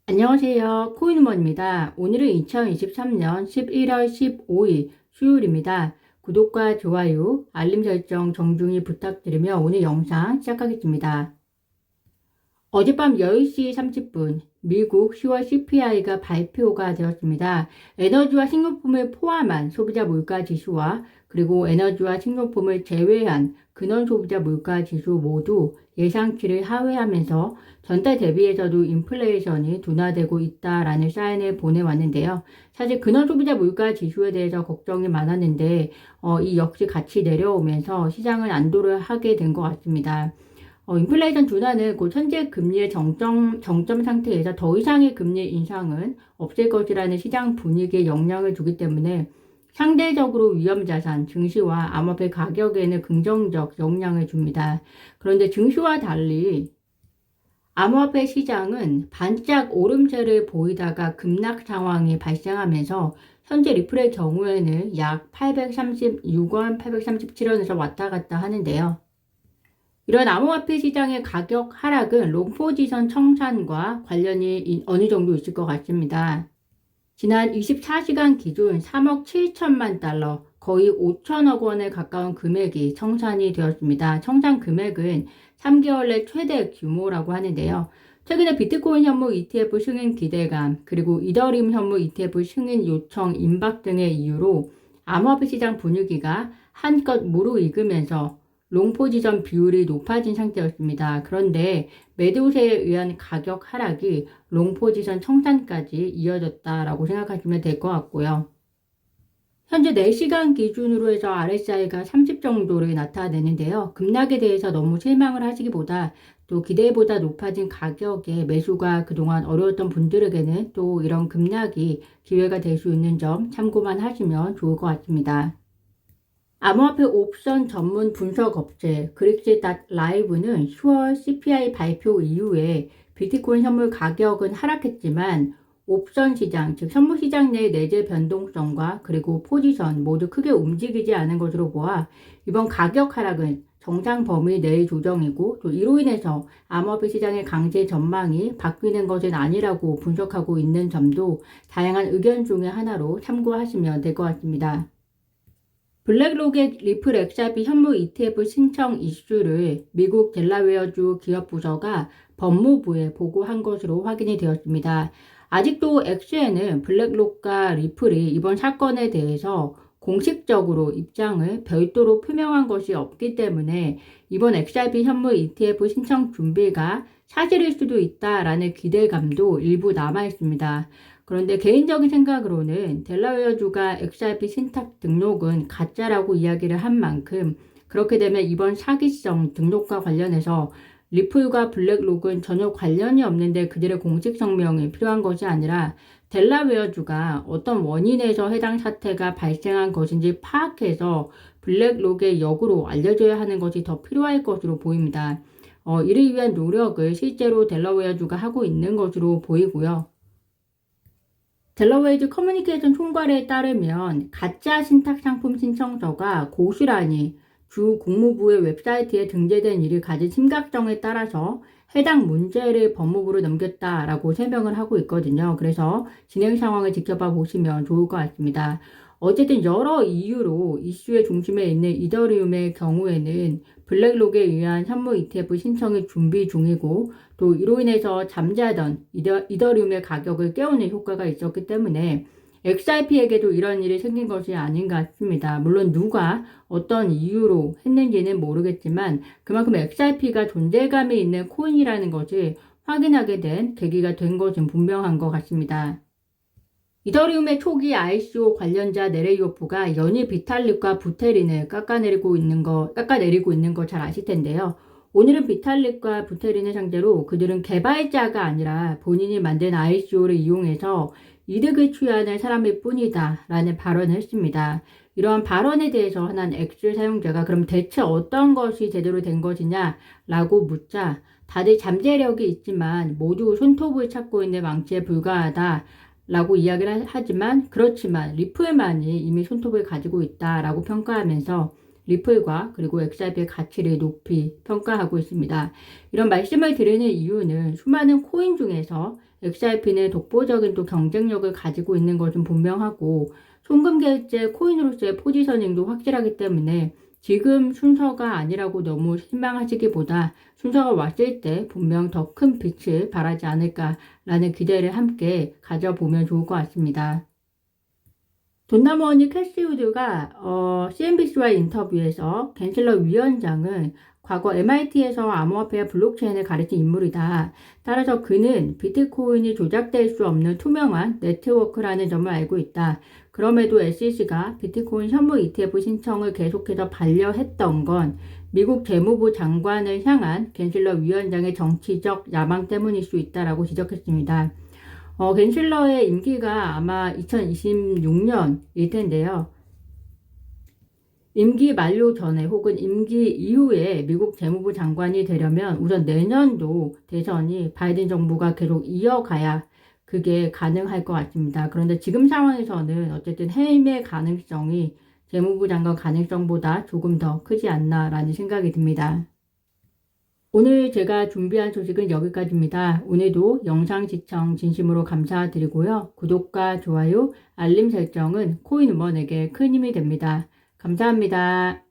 안녕하세요. 코인우먼입니다. 오늘은 2023년 11월 15일 수요일입니다. 구독과 좋아요, 알림 설정 정중히 부탁드리며 오늘 영상 시작하겠습니다. 어젯밤 10시 30분 미국 10월 CPI가 발표가 되었습니다. 에너지와 식료품을 포함한 소비자 물가 지수와 그리고 에너지와 식료품을 제외한 근원 소비자 물가 지수 모두 예상치를 하회하면서 전달 대비해서도 인플레이션이 둔화되고 있다라는 사인을 보내왔는데요. 사실 근원 소비자 물가 지수에 대해서 걱정이 많았는데 이 역시 같이 내려오면서 시장을 안도를 하게 된 것 같습니다. 인플레이션 둔화는 곧 현재 금리의 정점 상태에서 더 이상의 금리 인상은 없을 것이라는 시장 분위기에 영향을 주기 때문에 상대적으로 위험자산, 증시와 암호화폐 가격에는 긍정적 영향을 줍니다. 그런데 증시와 달리 암호화폐 시장은 반짝 오름세를 보이다가 급락 상황이 발생하면서 현재 리플의 경우에는 약 836원, 837원에서 왔다 갔다 하는데요. 이런 암호화폐 시장의 가격 하락은 롱포지션 청산과 관련이 어느 정도 있을 것 같습니다. 지난 24시간 기준 3억 7천만 달러, 거의 5천억 원에 가까운 금액이 청산이 되었습니다. 청산 금액은 3개월 내 최대 규모라고 하는데요. 최근에 비트코인 현물 ETF 승인 기대감, 그리고 이더리움 현물 ETF 승인 요청 임박 등의 이유로 암호화폐 시장 분위기가 한껏 무르익으면서 롱포지션 비율이 높아진 상태였습니다. 그런데 매도세에 의한 가격 하락이 롱포지션 청산까지 이어졌다라고 생각하시면 될 것 같고요. 현재 4시간 기준으로 해서 RSI가 30 정도를 나타내는데요. 급락에 대해서 너무 실망을 하시기보다 또 기대보다 높아진 가격에 매수가 그동안 어려웠던 분들에게는 또 이런 급락이 기회가 될 수 있는 점 참고만 하시면 좋을 것 같습니다. 암호화폐 옵션 전문 분석 업체 그릭스.라이브는 10월 CPI 발표 이후에 비트코인 현물 가격은 하락했지만 옵션 시장, 즉 선물 시장 내 내재 변동성과 그리고 포지션 모두 크게 움직이지 않은 것으로 보아 이번 가격 하락은 정상 범위 내의 조정이고 또 이로 인해서 암호화폐 시장의 강세 전망이 바뀌는 것은 아니라고 분석하고 있는 점도 다양한 의견 중의 하나로 참고하시면 될 것 같습니다. 블랙록의 리플 XRP 현물 ETF 신청 이슈를 미국 델라웨어주 기업부서가 법무부에 보고한 것으로 확인이 되었습니다. 아직도 엑스에는 블랙록과 리플이 이번 사건에 대해서 공식적으로 입장을 별도로 표명한 것이 없기 때문에 이번 XRP 현물 ETF 신청 준비가 사실일 수도 있다라는 기대감도 일부 남아 있습니다. 그런데 개인적인 생각으로는 델라웨어주가 XRP 신탁 등록은 가짜라고 이야기를 한 만큼 그렇게 되면 이번 사기성 등록과 관련해서 리플과 블랙록은 전혀 관련이 없는데 그들의 공식 성명이 필요한 것이 아니라 델라웨어주가 어떤 원인에서 해당 사태가 발생한 것인지 파악해서 블랙록의 역으로 알려줘야 하는 것이 더 필요할 것으로 보입니다. 이를 위한 노력을 실제로 델라웨어주가 하고 있는 것으로 보이고요. 델러웨이즈 커뮤니케이션 총괄에 따르면 가짜 신탁 상품 신청서가 고스란히 주 국무부의 웹사이트에 등재된 일이 가진 심각성에 따라서 해당 문제를 법무부로 넘겼다라고 설명을 하고 있거든요. 그래서 진행 상황을 지켜봐 보시면 좋을 것 같습니다. 어쨌든 여러 이유로 이슈의 중심에 있는 이더리움의 경우에는 블랙록에 의한 현물 ETF 신청이 준비 중이고 또 이로 인해서 잠자던 이더리움의 가격을 깨우는 효과가 있었기 때문에 XRP에게도 이런 일이 생긴 것이 아닌가 싶습니다. 물론 누가 어떤 이유로 했는지는 모르겠지만 그만큼 XRP가 존재감이 있는 코인이라는 것을 확인하게 된 계기가 된 것은 분명한 것 같습니다. 이더리움의 초기 ICO 관련자 네레이오프가 연일 비탈릭과 부테린을 깎아내리고 있는 거 잘 아실 텐데요. 오늘은 비탈릭과 부테린을 상대로 그들은 개발자가 아니라 본인이 만든 ICO를 이용해서 이득을 취하는 사람일 뿐이다 라는 발언을 했습니다. 이러한 발언에 대해서 한 X 사용자가 그럼 대체 어떤 것이 제대로 된 것이냐 라고 묻자 다들 잠재력이 있지만 모두 손톱을 찾고 있는 망치에 불과하다 라고 이야기를 하지만 그렇지만 리플만이 이미 손톱을 가지고 있다라고 평가하면서 리플과 그리고 XRP의 가치를 높이 평가하고 있습니다. 이런 말씀을 드리는 이유는 수많은 코인 중에서 XRP는 독보적인 또 경쟁력을 가지고 있는 것은 분명하고 송금 결제 코인으로서의 포지셔닝도 확실하기 때문에 지금 순서가 아니라고 너무 실망하시기보다 순서가 왔을 때 분명 더 큰 빛을 발하지 않을까라는 기대를 함께 가져보면 좋을 것 같습니다. 돈나머니 캐시우드가 CNBC와의 인터뷰에서 겐슬러 위원장은 과거 MIT에서 암호화폐와 블록체인을 가르친 인물이다. 따라서 그는 비트코인이 조작될 수 없는 투명한 네트워크라는 점을 알고 있다. 그럼에도 SEC가 비트코인 현물 ETF 신청을 계속해서 반려했던 건 미국 재무부 장관을 향한 겐슬러 위원장의 정치적 야망 때문일 수 있다라고 지적했습니다. 겐실러의 임기가 아마 2026년일 텐데요. 임기 만료 전에 혹은 임기 이후에 미국 재무부 장관이 되려면 우선 내년도 대선이 바이든 정부가 계속 이어가야 그게 가능할 것 같습니다. 그런데 지금 상황에서는 어쨌든 해임의 가능성이 재무부 장관 가능성보다 조금 더 크지 않나라는 생각이 듭니다. 오늘 제가 준비한 소식은 여기까지입니다. 오늘도 영상 시청 진심으로 감사드리고요. 구독과 좋아요, 알림 설정은 코인우먼에게 큰 힘이 됩니다. 감사합니다.